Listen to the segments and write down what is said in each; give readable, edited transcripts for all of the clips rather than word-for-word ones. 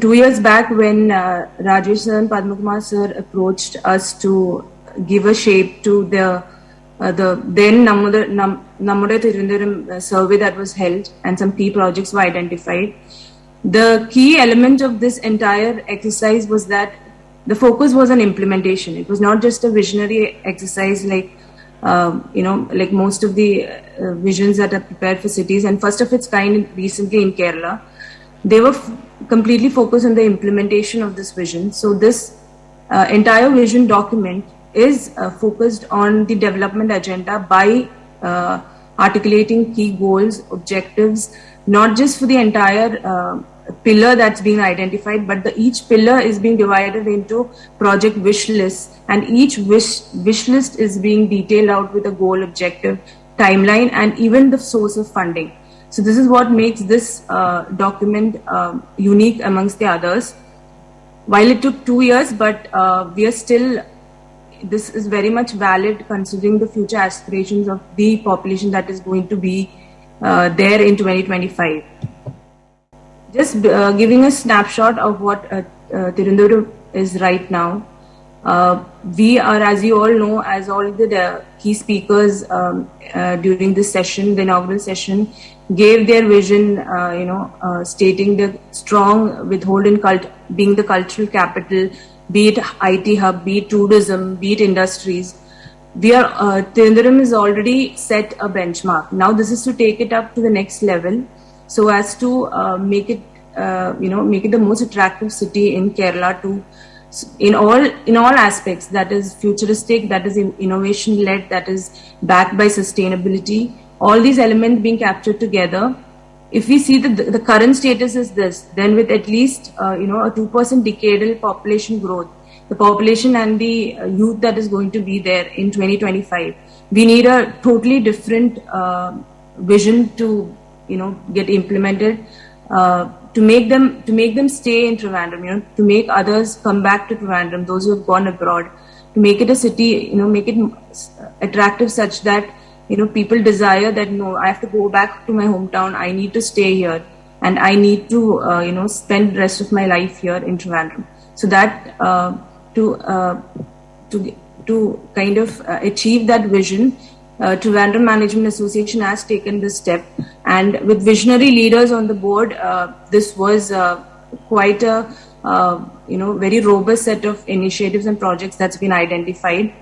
2 years back, when Rajesh sir and Padma Kumar sir approached us to give a shape to the then Nammude Trivandrum survey that was held, and some key projects were identified. The key element of this entire exercise was that the focus was on implementation. It was not just a visionary exercise like like most of the visions that are prepared for cities, and first of its kind recently in Kerala. They were completely focused on the implementation of this vision. So this entire vision document is focused on the development agenda by articulating key goals, objectives, not just for the entire pillar that's being identified, but each pillar is being divided into project wish lists, and each wish list is being detailed out with a goal, objective, timeline, and even the source of funding. So this is what makes this document unique amongst the others. While it took 2 years, but we are still, this is very much valid considering the future aspirations of the population that is going to be there in 2025. Just giving a snapshot of what Trivandrum is right now. We are, as you all know, as all the key speakers during this session, the inaugural session, gave their vision, stating the strong withhold in being the cultural capital, be it IT hub, be it tourism, be it industries. Trivandrum has already set a benchmark. Now this is to take it up to the next level, so as to make it the most attractive city in Kerala to, in all aspects, that is futuristic, that is innovation led, that is backed by sustainability. All these elements being captured together. If we see the current status is this, then with at least a 2% decadal population growth, the population and the youth that is going to be there in 2025, we need a totally different vision to get implemented, to make them stay in Trivandrum, to make others come back to Trivandrum, those who have gone abroad, to make it a city, make it attractive such that people desire that, no, I have to go back to my hometown, I need to stay here, and I need to spend the rest of my life here in Trivandrum. So that to kind of achieve that vision, Trivandrum Management Association has taken this step, and with visionary leaders on the board, this was quite a very robust set of initiatives and projects that's been identified,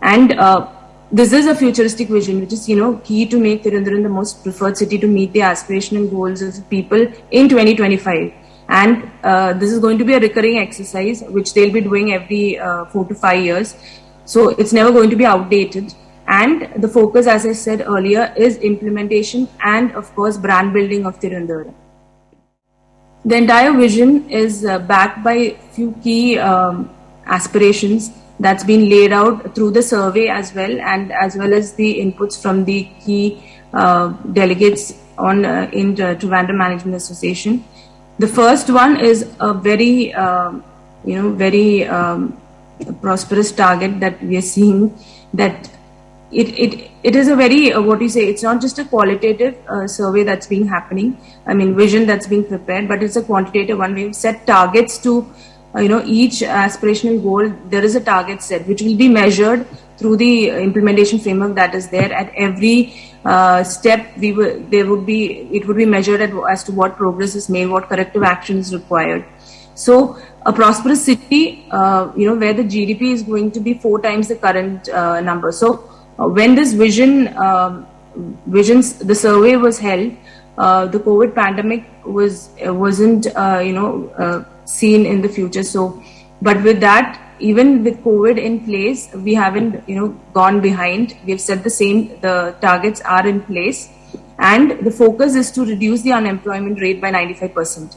and this is a futuristic vision, which is key to make Trivandrum the most preferred city to meet the aspirational goals of people in 2025. And this is going to be a recurring exercise, which they'll be doing every 4 to 5 years. So it's never going to be outdated. And the focus, as I said earlier, is implementation and, of course, brand building of Trivandrum. The entire vision is backed by a few key aspirations that's been laid out through the survey as well, and as well as the inputs from the key delegates in the Trivandrum Management Association. The first one is a very, very prosperous target that we are seeing, that it is a very, it's not just a qualitative survey that's been happening, vision that's being prepared, but it's a quantitative one. We've set targets to, each aspirational goal. There is a target set, which will be measured through the implementation framework that is there. At every step, it would be measured as to what progress is made, what corrective action is required. So a prosperous city, where the GDP is going to be 4 times the current number. So when this the survey was held, the COVID pandemic wasn't seen in the future. So, but with that, even with COVID in place, we haven't gone behind. We've set the targets are in place, and the focus is to reduce the unemployment rate by 95%.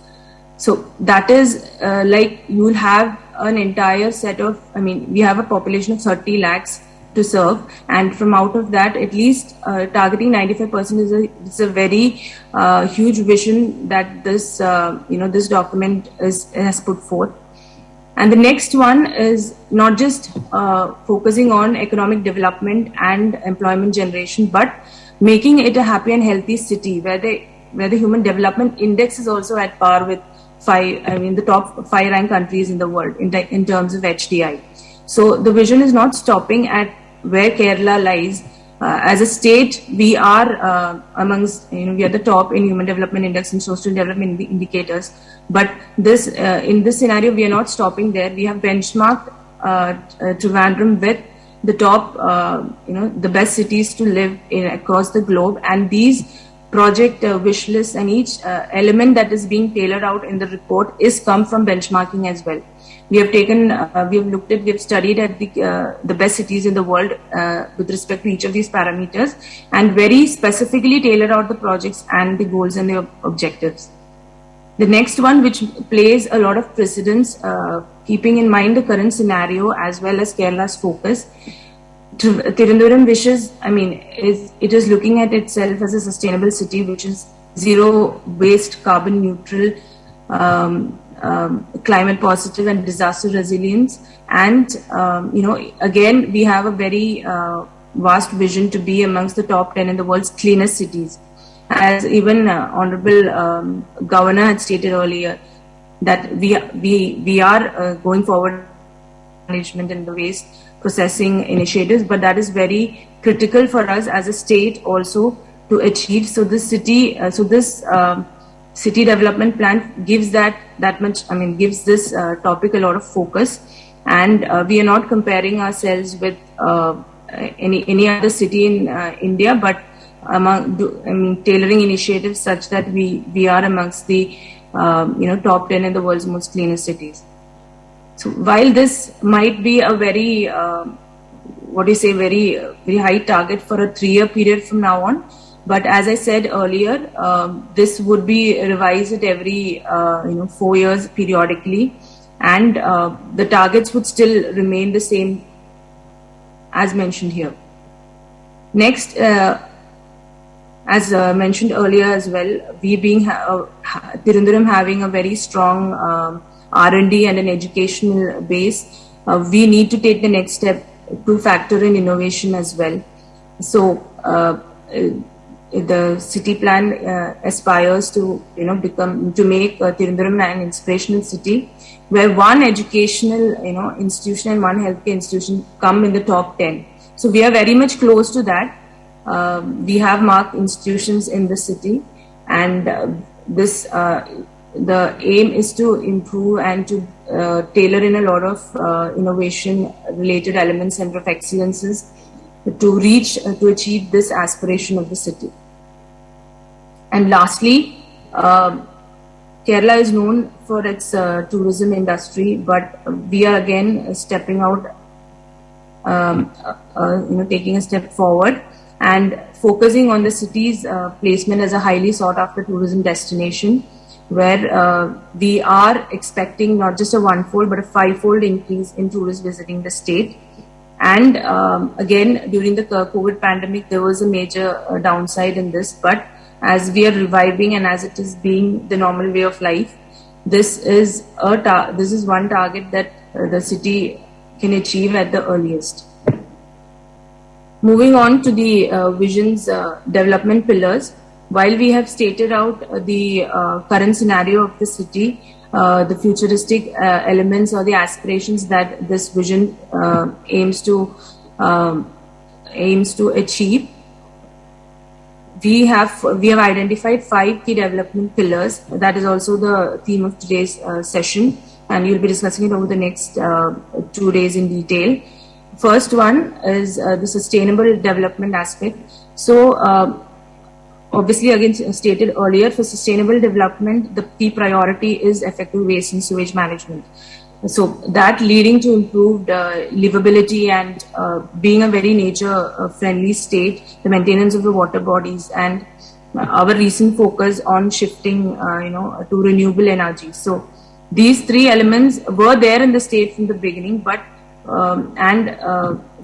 So that is like you will have an entire set of, we have a population of 30 lakhs to serve, and from out of that, at least targeting 95% is a very huge vision that this this document has put forth. And the next one is not just focusing on economic development and employment generation, but making it a happy and healthy city where the human development index is also at par with the top 5 ranked countries in the world in terms of HDI. So the vision is not stopping at where Kerala lies. As a state, we are we are the top in Human Development Index and Social Development Indicators. But in this scenario, we are not stopping there. We have benchmarked Trivandrum with the top, the best cities to live in across the globe. And these project wish lists and each element that is being tailored out in the report is come from benchmarking as well. We have studied at the best cities in the world with respect to each of these parameters, and very specifically tailored out the projects and the goals and the objectives. The next one, which plays a lot of precedence, keeping in mind the current scenario as well as Kerala's focus, Trivandrum wishes, it is looking at itself as a sustainable city, which is zero waste, carbon neutral, climate positive and disaster resilience. And, again, we have a very vast vision to be amongst the top 10 in the world's cleanest cities. As even Honorable Governor had stated earlier, that we are going forward management in the waste processing initiatives, but that is very critical for us as a state also to achieve. So this city development plan gives gives this topic a lot of focus, and we are not comparing ourselves with any other city in India, but tailoring initiatives such that we are amongst the top 10 in the world's most cleanest cities. So while this might be a very very high target for a 3-year period from now on, but as I said earlier, this would be revised at every 4 years periodically, and the targets would still remain the same as mentioned here. Next, as mentioned earlier as well, we being Trivandrum having a very strong R&D and an educational base, we need to take the next step to factor in innovation as well. So the city plan aspires to make Trivandrum an inspirational city, where one educational institution and one healthcare institution come in the top 10. So we are very much close to that. We have marked institutions in the city, and the aim is to improve and to tailor in a lot of innovation related elements, center of excellences, to achieve this aspiration of the city. And lastly, Kerala is known for its tourism industry, but we are again stepping out, taking a step forward and focusing on the city's placement as a highly sought after tourism destination, where we are expecting not just a 1-fold but a 5-fold increase in tourists visiting the state. And again, during the COVID pandemic, there was a major downside in this, but as we are reviving and as it is being the normal way of life, this is one target that the city can achieve at the earliest. Moving on to the vision's development pillars, while we have stated out the current scenario of the city, the futuristic elements or the aspirations that this vision aims to achieve, we have identified 5 key development pillars. That is also the theme of today's session, and you'll be discussing it over the next 2 days in detail. First one is the sustainable development aspect. So obviously, again stated earlier, for sustainable development, the key priority is effective waste and sewage management. So that leading to improved livability and being a very nature-friendly state, the maintenance of the water bodies, and our recent focus on shifting, to renewable energy. So these 3 elements were there in the state from the beginning, but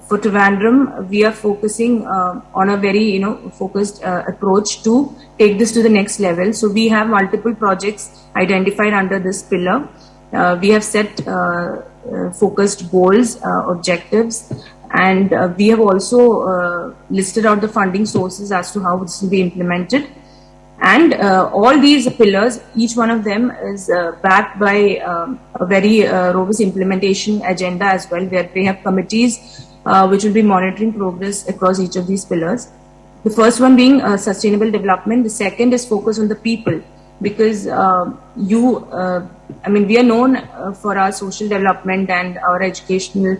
for Trivandrum, we are focusing on a very focused approach to take this to the next level. So we have multiple projects identified under this pillar. We have set focused goals, objectives, and we have also listed out the funding sources as to how this will be implemented. And all these pillars, each one of them is backed by a very robust implementation agenda as well, where we have committees which will be monitoring progress across each of these pillars. The first one being sustainable development. The second is focus on the people, because we are known for our social development and our educational,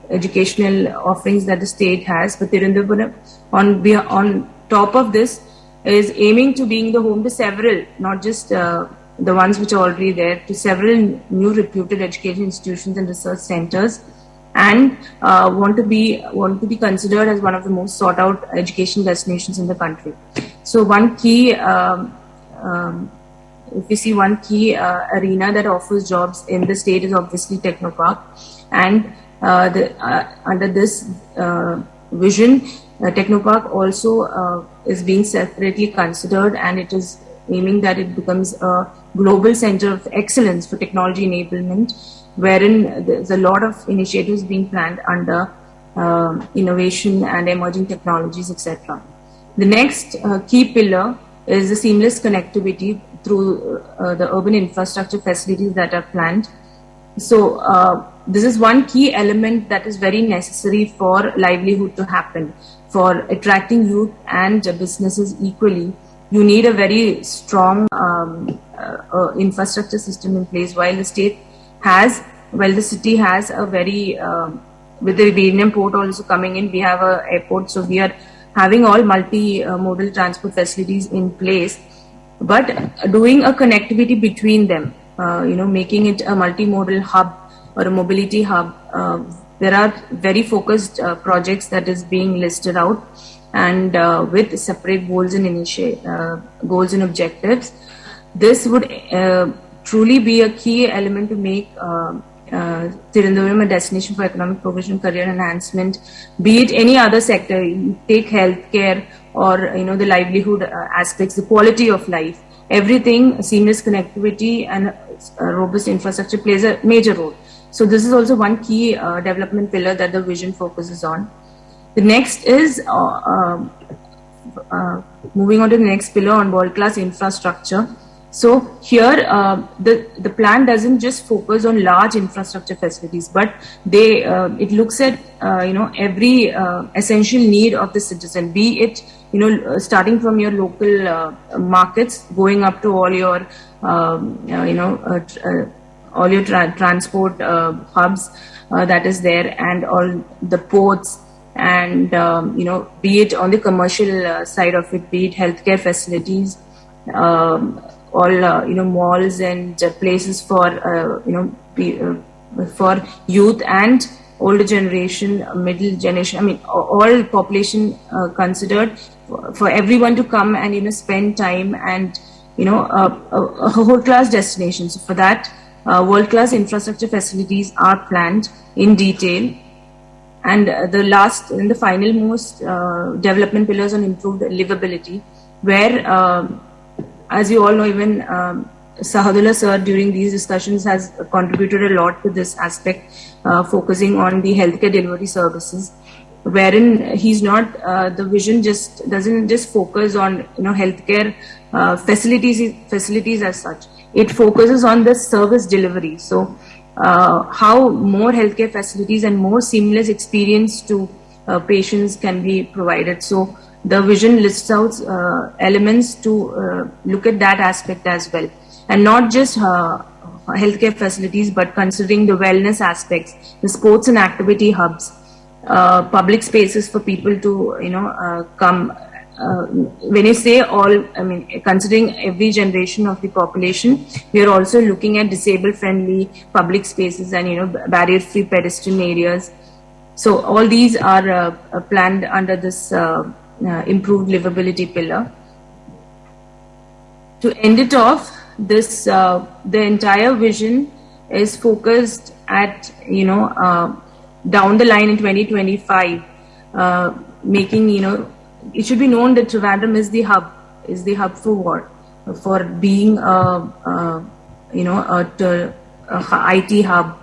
educational offerings that the state has. But Tirunelveli, on top of this, is aiming to being the home to several, not just the ones which are already there, to several new reputed education institutions and research centers, and want to be considered as one of the most sought out education destinations in the country. So one key, if you see one key arena that offers jobs in the state is obviously Technopark, and under this vision, Technopark also is being separately considered, and it is aiming that it becomes a global center of excellence for technology enablement, wherein there's a lot of initiatives being planned under innovation and emerging technologies, etc. The next key pillar is the seamless connectivity through the urban infrastructure facilities that are planned. So this is one key element that is very necessary for livelihood to happen. For attracting youth and businesses equally, you need a very strong infrastructure system in place. While the city has a very, with the Trivandrum port also coming in, we have an airport, so we are having all multi-modal transport facilities in place. But doing a connectivity between them, making it a multimodal hub or a mobility hub, there are very focused projects that is being listed out, and with separate goals and goals and objectives. This would truly be a key element to make Trivandrum a destination for economic progression, career enhancement, be it any other sector. You take healthcare or the livelihood aspects, the quality of life, everything. Seamless connectivity and robust infrastructure plays a major role. So this is also one key development pillar that the vision focuses on. The next is moving on to the next pillar on world-class infrastructure. So here, the plan doesn't just focus on large infrastructure facilities, but it looks at every essential need of the citizen, be it starting from your local markets, going up to all your transport hubs that is there, and all the ports, and be it on the commercial side of it, be it healthcare facilities, all malls and places for for youth and older generation, middle generation. All population considered, for everyone to come and spend time, and a whole class destination. So for that, world class infrastructure facilities are planned in detail. And the last and the final most development pillars on improved livability, where as you all know, even Sahadullah sir during these discussions has contributed a lot to this aspect, focusing on the healthcare delivery services, wherein he's not, the vision doesn't just focus on healthcare facilities as such. It focuses on the service delivery. So how more healthcare facilities and more seamless experience to patients can be provided. So the vision lists out elements to look at that aspect as well, and not just healthcare facilities, but considering the wellness aspects, the sports and activity hubs, public spaces for people to come. When you say all, considering every generation of the population, we are also looking at disabled-friendly public spaces and barrier-free pedestrian areas. So all these are planned under this improved livability pillar. To end it off, this the entire vision is focused at down the line in 2025, making it should be known that Trivandrum is the hub for what? For being a IT hub,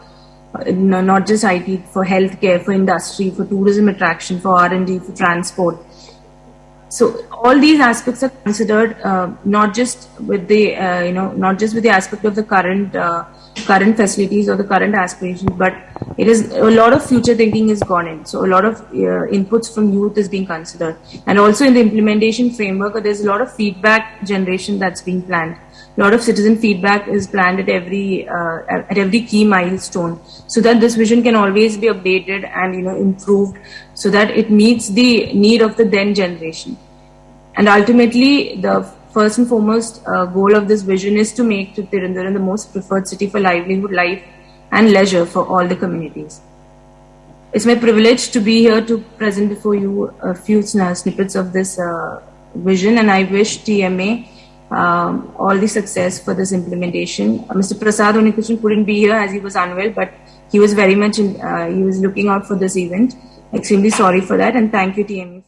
not just IT, for healthcare, for industry, for tourism attraction, for R&D, for transport. So all these aspects are considered, not just with the not just with the aspect of the current facilities or the current aspirations, but it is a lot of future thinking is gone in. So a lot of inputs from youth is being considered, and also in the implementation framework, there's a lot of feedback generation that's being planned. A lot of citizen feedback is planned at every key milestone, so that this vision can always be updated and improved, so that it meets the need of the then generation. And ultimately, the first and foremost goal of this vision is to make Trivandrum the most preferred city for livelihood, life, and leisure for all the communities. It's my privilege to be here to present before you a few snippets of this vision, and I wish TMA all the success for this implementation. Mr. Prasad Onikrishnan couldn't be here as he was unwell, but he was very much he was looking out for this event. Extremely sorry for that, and thank you, TMA.